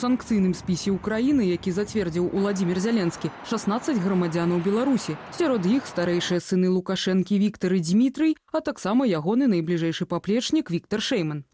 У санкцыйным спісе Украіны, які зацвердзіў Уладзімір Зяленскі, 16 грамадзянаў Беларусі. Сярод іх старэйшыя сыны Лукашэнкі Віктар і Дзмітрый, а таксама ягоны найбліжэйшы паплечнік Віктар Шэйман.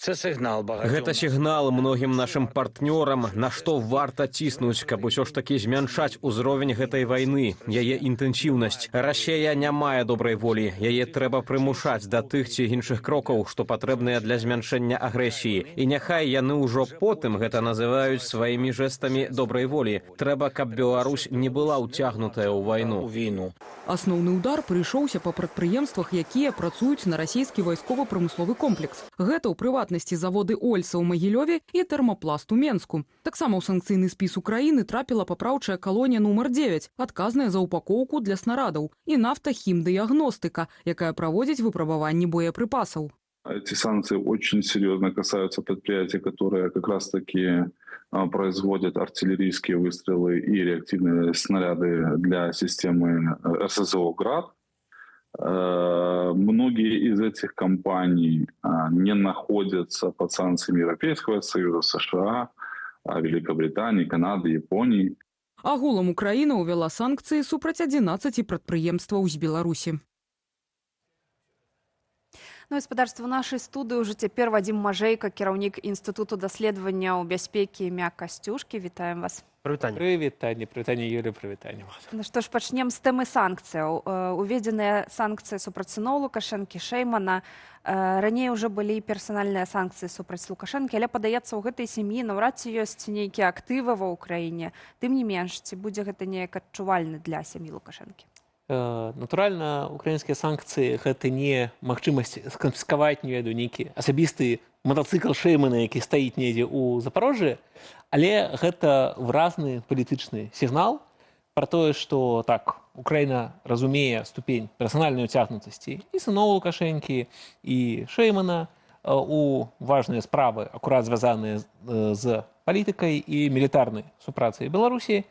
Гэта сігнал многім нашым партнёрам, на што варта ціснуць, каб усё ж такі змяншаць узровень гэтай вайны, яе інтэнсіўнасць. Расія не мае добрай волі, яе трэба прымушаць да тых ці іншых крокаў, што патрэбныя для змяншэння агрэсіі. І няхай яны ўжо потым гэта называюць сваімі жэстамі добрай волі. Трэба, каб Беларусь не была ўцягнутая ў вайну. Асноўны удар прыйшоўся па прадпрыемствах, якія працуюць на расійскі вайскова-прамысловы комплекс. Гэта ў прыватнасці заводы Ольса ў Магілёве і тэрмапласт у Менску. Таксама ў санкцыйны спіс Украіны трапіла папраўчая калонія нумар 9, адказная за упакоўку для снарадаў, і нафтахімдыягностыка, якая праводзіць выпрабаванні боепрыпасаў. Эти санкции очень серьезно касаются предприятий, которые как раз-таки производят артиллерийские выстрелы и реактивные снаряды для системы РСЗО «Град». Многие из этих компаний не находятся под санкциями Европейского Союза, США, Великобритании, Канады, Японии. Агулам Украіна ўвяла санкцыі супраць 11 прадпрыемстваў з Беларусі. Ну і спадарства нашай студыі ўжо цяпер Вадзім Мажэйка, кіраўнік інстытуту даследаванняў бяспекі мяккасцюшкі. Вітаем вас. Прывітанне, Юлія, прывітанне вас. Ну што ж, пачнем з тэмы санкцыяў. Уведзеныя санкцыі супраць сыноў Лукашэнкі, Шэймана. Раней ўжо былі персанальныя санкцыі супраць Лукашэнкі, але, падаецца, у гэтай сям'і наўрад ці ёсць нейкія актывы ва ўкраіне. Тым не менш, ці будзе гэта неяк адчувальна для сям'і Лукашэнкі? Натуральна, украінскія санкцыі гэта не магчымасць сканфіскаваць, не ведаю, нейкі асабісты матацыкл Шэймана, які стаіць недзе ў Запарожжы, але гэта выразны палітычны сігнал пра тое, што так, Украіна разумее ступень персанальнай уцягнутасці і сыноў Лукашэнкі, і Шэймана у важныя справы, акурат звязаныя з палітыкай і мілітарнай супрацай Беларусі,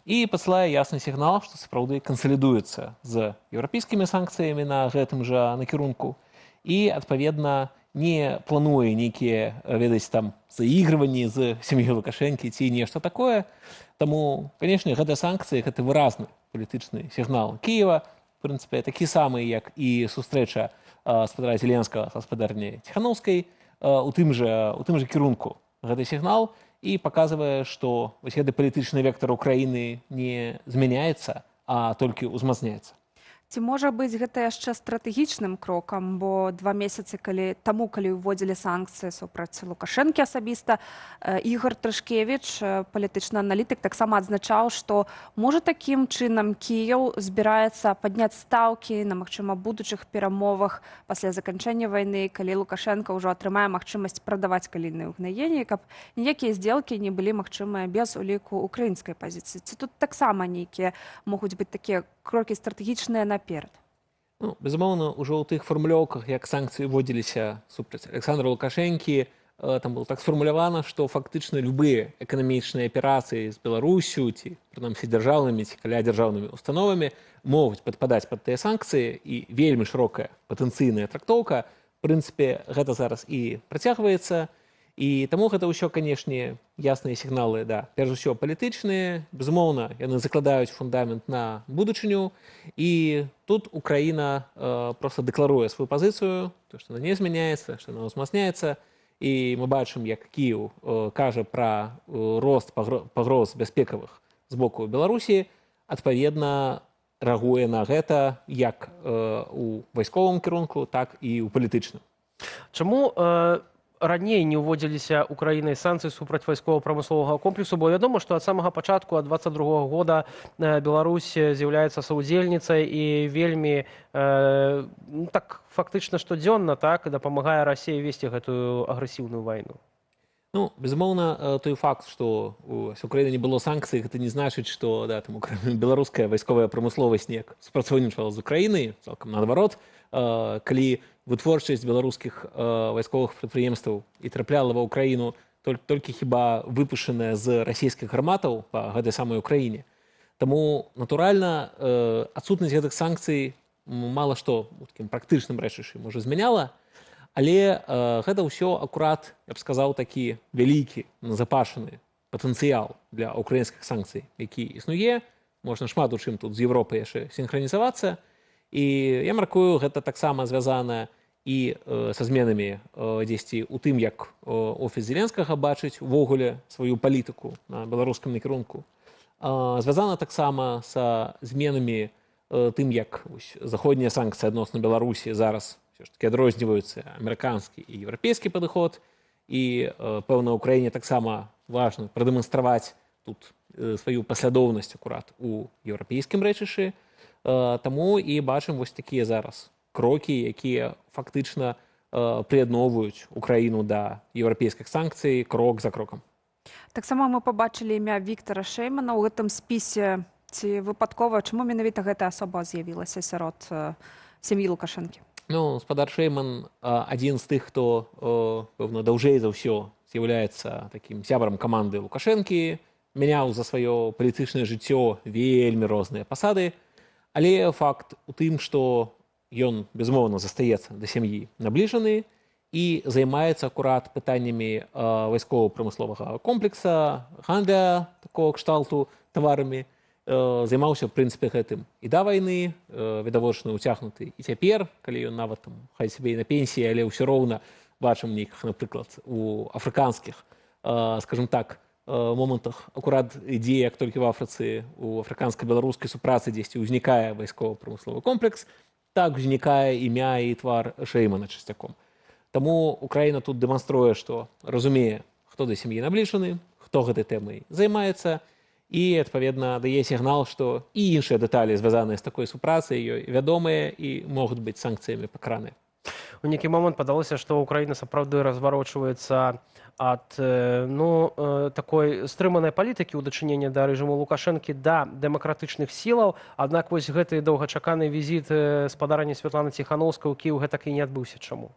і пасылае ясны сігнал, што сапраўды кансалідуецца з еўрапейскімі санкцыямі на гэтым жа накірунку і, адпаведна, не плануе нейкія, ведаць, там, заігрыванні з сям'ёй Лукашэнкі ці нешта такое. Таму, канешне, гэтыя санкцыі – гэта выразны палітычны сігнал Кіева, в прынцыпе, такі самы, як і сустрэча спадара Зеленскага са спадарняй Ціханаўскай у тым жа кірунку. Гэты сігнал і паказвае, што гэты палітычны вектар Украіны не змяняецца, а толькі ўзмацняецца. Ці можа быць гэта яшчэ стратэгічным крокам, бо 2 месяцы калі ўводзілі санкцыі супраць Лукашэнкі асабіста, Ігор Трышкевіч, палітычны аналітык, таксама адзначаў, што можа такім чынам Кіеў збіраецца падняць стаўкі на, магчыма, будучых перамовах пасля заканчэння вайны, калі Лукашенко ўжо атрымае магчымасць прадаваць калійныя ўгнаенні, каб ніякія здзелкі не былі магчымыя без уліку украінскай пазіцыі. Ці тут таксама нейкія могуць быць такія крокі стратэгічныя наперад? Ну, безумоўна, ужо ў тых фармулёўках, як санкцыі вводзіліся супраць Александра Лукашэнкі, там было так сфармулявана, што фактычна любыя эканамічныя аперацыі з Беларусю ці, прынамсі, дзяржаўнымі ці каля-дзяржаўнымі установамі могуць падпадаць пад тыя санкцыі, і вельмі шырокая патэнцыйная трактоўка. В прынцыпе, гэта зараз і працягваецца. І таму гэта ўсё, канешне, ясныя сігналы, да, перш за ўсё палітычныя, безумоўна, яны закладаюць фундамент на будучыню, і тут Украіна проста дэкларуе сваю пазіцыю, то, што яна не змяняецца, што яна ўзмацняецца, і мы бачым, як Кіеў кажа пра рост пагроз бяспекавых з боку Беларусі, адпаведна рэагуе на гэта як у вайсковым кірунку, так і ў палітычным. Чаму раней не ўводзіліся Украінай санкцыі супраць вайскова-прамысловага комплексу, бо вядома, што ад самага пачатку, ад 22-го года, Беларусь з'яўляецца саўдзельніцай і вельмі так фактычна штодзённа так дапамагае Расіі весці гэтую агрэсіўную вайну. Ну, безумоўна, той факт, што у Украіны не было санкцый, гэта не значыць, што да, там, беларуская вайсковая прамысловасць неяк супрацоўнічала з Украінай, цалкам наадварот, калі вытворчасць беларускіх вайсковых прадпрыемстваў і трапляла ва ўкраіну толькі хіба выпушчаная з расійскіх гарматаў па гэтай самай Украіне. Таму, натуральна, адсутнасць гэтых санкцый мала што у такім практычным рэчышчы можа змяняла, але гэта ўсё акурат, я б сказаў, такі вялікі, назапашаны патэнцыял для украінскіх санкцый, які існуе. Можна шмат у чым тут з Еўропай яшчэ сінхранізавацца. І я мяркую, гэта таксама звязана і са зменамі дзесьці ў тым, як офіс Зеленскага бачыць увогуле сваю палітыку на беларускім накірунку. Звязана таксама са зменамі тым, як заходнія санкцыі адносна Беларусі зараз все ж таки адрозніваюцца амерыканскі і еўрапейскі падыход. І, пэўна, Украіне таксама важна прадэманстраваць тут сваю паслядоўнасць акурат у еўрапейскім рэчышы. Таму і бачым вось такія зараз крокі, якія фактычна прыядноўваюць Украіну да еўрапейскіх санкцый крок за крокам. Таксама мы пабачылі імя Віктара Шэймана ў гэтым спісе. Ці выпадкова, чаму менавіта гэтая асоба з'явілася сярод сям'і Лукашэнкі? Ну, спадар Шэйман адзін з тых, хто, пэўна, даўжэй за ўсё з'яўляецца такім сябрам каманды Лукашэнкі, мяняў за сваё палітычнае жыццё вельмі розныя пасады, але факт у тым, што ён, безумоўна, застаецца да сям'і набліжаны і займаецца акурат пытаннямі вайскова-прамысловага комплекса, гандля такого кшталту таварамі, займаўся, в прынцыпе, гэтым і да вайны, відавочна уцягнуты і цяпер, калі ён нават там, хай сабе і на пенсіі, але ўсё роўна бачым нейкіх, напрыклад, у афрыканскіх, скажем так, момантах акурат ідзе, як толькі в Афрыцы, у афрыканска-беларускай супрацы дзесьці ўзнікае вайскова-прамысловы комплекс, так узнікае імя і твар Шэймана часцяком. Таму Украіна тут дэманструе, што разумее, хто да сям'і набліжаны, хто гэтай тэмай займаецца, і, адпаведна, дае сігнал, што і іншыя дэталі, звязаныя з такой супрацай, ёй вядомыя і могуць быць санкцыямі пакараныя. У нейкі момант падалося, што Украіна сапраўды разварочваецца ад такой стрыманай палітыкі ў дачыненні да рэжыму Лукашэнкі да дэмакратычных сілаў, аднак вось гэты доўгачаканы візіт спадарні Святланы Ціханаўскай ў Кіеў гэтак і не адбыўся. Чаму?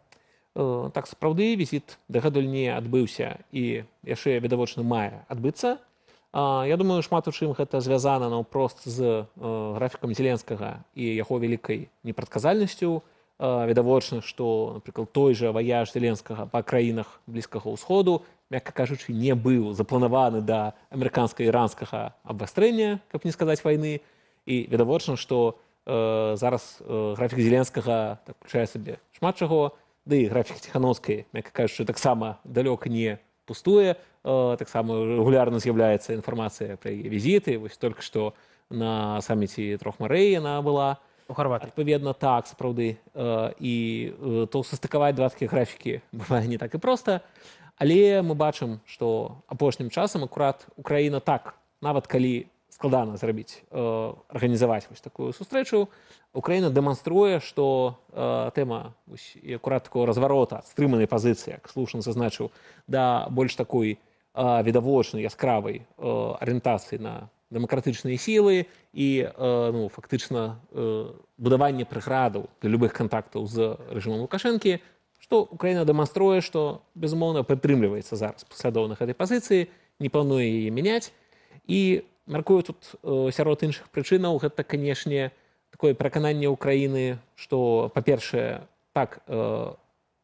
Так, сапраўды, візіт дагэтуль не адбыўся і яшчэ, відавочна, мае адбыцца. Я думаю, шмат у чым гэта звязана наўпрост з графікам Зеленскага і яго вялікай непрадказальнасцю. Відавочна, што, напрыклад, той жа ваяж Зеленскага па краінах Блізкага ўсходу, мякка кажучы, не быў запланаваны да амерыканска-іранскага абвастрэння, каб не сказаць вайны. І відавочна, што зараз графік Зеленскага включае сабе шмат чаго, ды і графік Ціханаўскай, мякка кажучы, таксама далёка не пустуе. Таксама регулярна з'яўляецца інфармацыя пра яе візіты. Вось толькі што на саміце Трох Марэй яна была. У Харватыі. Адпаведна, так, сапраўды. І то састыкаваць два такія графікі бывае не так і проста. Але мы бачым, што апошнім часам акурат Украіна так, нават калі складана зрабіць, арганізаваць вось такую сустрэчу, Украіна дэманструе, што тэма акурат такого разварота, стрыманай пазіцыі, як слушна зазначыў, да больш такой відавочнай, яскравай арыентацыі на дэмакратычныя сілы і фактычна будаванне прэградаў для любых кантактаў з рэжымам Лукашэнкі, што Украіна дэманструе, што, безумоўна, падтрымліваецца зараз паслядоўна гэтай пазіцыі, не плануе яе мяняць. І мяркую тут сярод іншых прычынаў, гэта, канешне, такое перакананне Украіны, што, па-першае, так,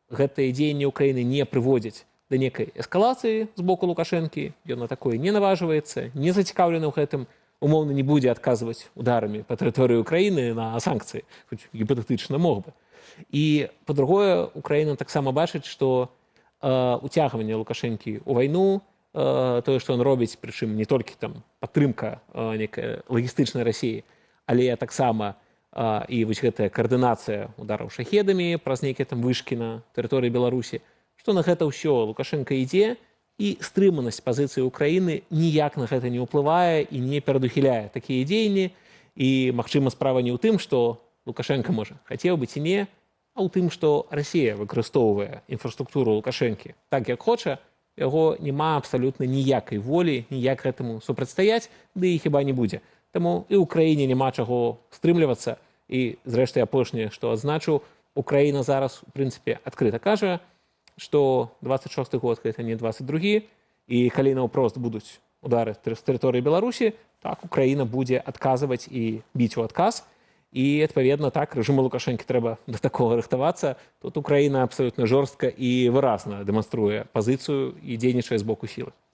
гэтыя дзеянні Украіны не прыводзяць да некай эскалацыі з боку Лукашэнкі, ён на такое не наважваецца, не зацікаўлены ў гэтым, умоўна не будзе адказваць ударамі па тэрыторыі Украіны на санкцыі, хоць гіпатэтычна мог бы. І, па-другое, Украіна таксама бачыць, што уцягванне Лукашэнкі ў вайну, тое, што ён робіць, прычым не толькі там падтрымка некая лагістычнай Расіі, але таксама і вось гэтая каардынацыя удараў шахедамі праз нейкія там вышкі на тэрыторыі Беларусі, што на гэта ўсё Лукашенко ідзе, і стрыманасць пазіцыі Украіны ніяк на гэта не ўплывае і не перадухіляе такія дзеянні. І, магчыма, справа не ў тым, што Лукашенко, можа, хацеў бы ці не, а ў тым, што Расія выкарыстоўвае інфраструктуру Лукашэнкі так, як хоча, яго няма абсалютна ніякай волі, ніяк гэтаму супрацьстаяць, ды і хіба не будзе. Таму і ў краіне няма чаго стрымлівацца. І, зрэшты, апошняе, што адзначу, Украіна зараз, у прынцыпе, адкрыта кажа, што 26-й год гэта не 22-гі, і калі наўпрост будуць удары з тэрыторыі Беларусі, так Украіна будзе адказваць і біць у адказ. І, адпаведна, так, рэжыму Лукашэнкі трэба да такога рыхтавацца. Тут Украіна абсалютна жорстка і выразна дэманструе пазіцыю і дзейнічае з боку сілы.